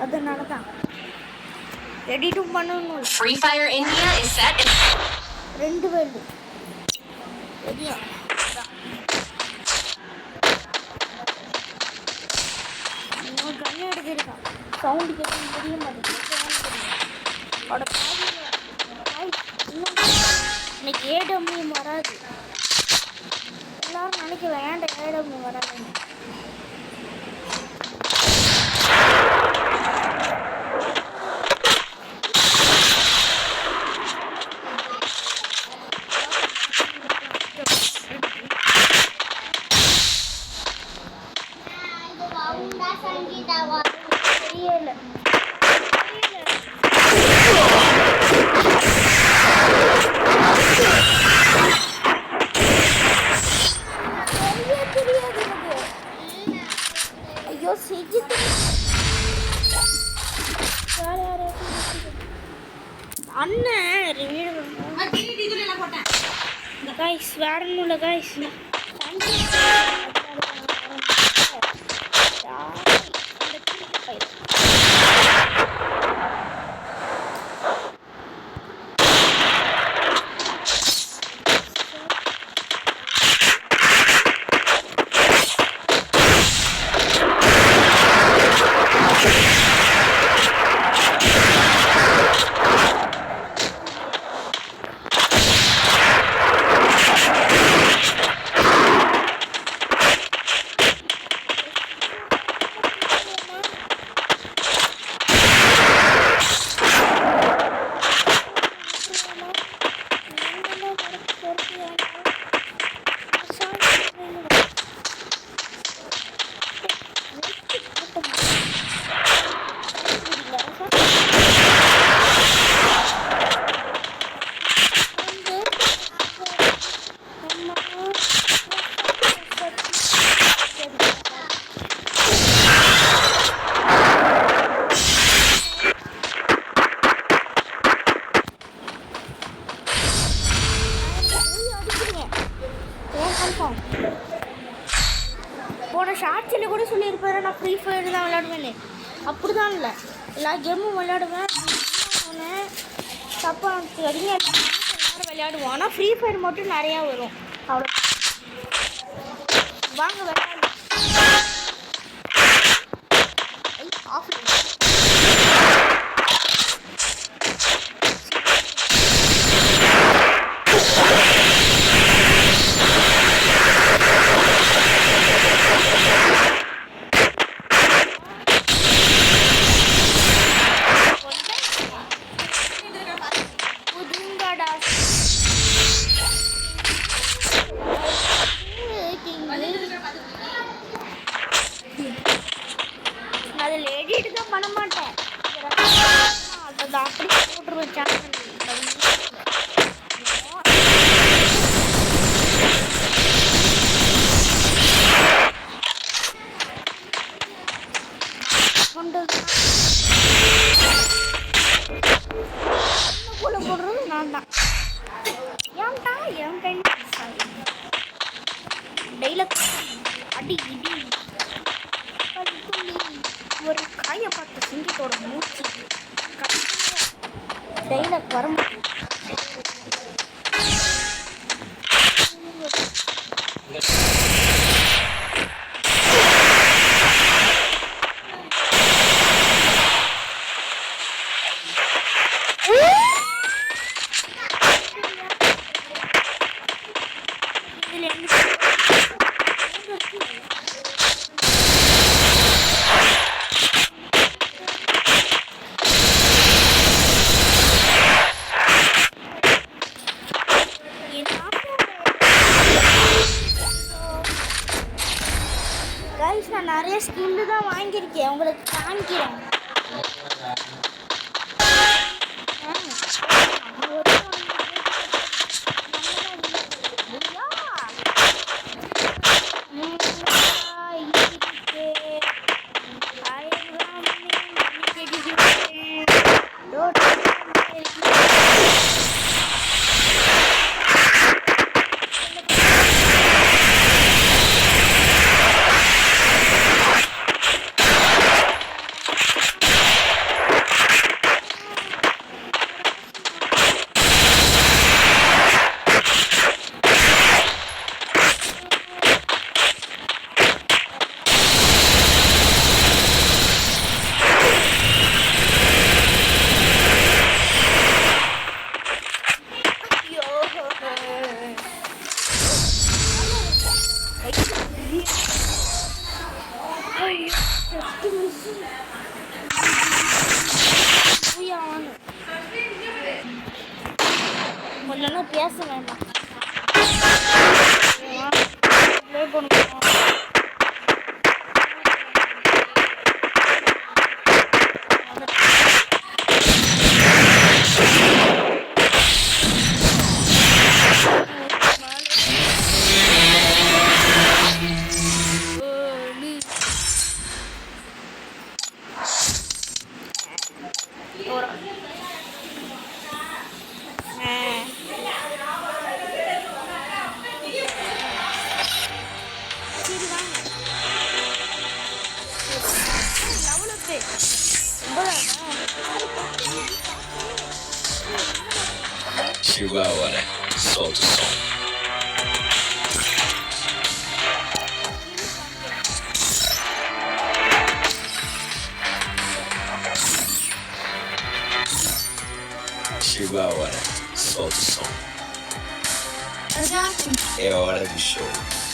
அதனால தான் எடிட்டும் பண்ணணும். Free Fire India is set in 2 world தெரியும். இன்னும் கண்ணு எடுத்துருக்கான். சவுண்டு கேட்க தெரிய மாட்டேங்குது. இன்னைக்கு ஏடபிள்யூ வராது. எல்லாரும் நினைக்க வேண்டாம் ஏடபிள்யூ வராதுன்னு. Guys, வேறொன்னும் guys. போன ஷார்ட்ஸில் கூட சொல்லியிருப்பாரு நான் ஃப்ரீ ஃபயர் தான் விளையாடுவேன்னு. அப்படி தான் இல்லை, எல்லா கேமும் விளையாடுவேன். தப்பாக வரைக்கும் எல்லாரும் விளையாடுவோம். ஆனால் ஃப்ரீ ஃபயர் மட்டும் நிறையா வரும். அவ்வளோ வாங்க விளையாடு. ஆஃப் அதில் எடிட் தான் பண்ண மாட்டேன். அதை அப்படி போட்டுருவேன் சேனல். போல போடுறது நான் தான். ஏன்டா என் டைம் டைலாக் அடி இடி ஒரு காயை பார்த்த சிங்கத்தோட மூச்சு டைலாக் வர நான் நிறைய ஸ்கில்லு தான் வாங்கியிருக்கேன், உங்களுக்கு காமிக்கிறேன். ஜஸ்ட் மிஸ் புரியாமனு கொஞ்சம் பேச வேண்டாம் ப்ளே பண்ணுவோம் Chegou a hora. Solta o som. Chegou a hora. Solta o som. É hora do show.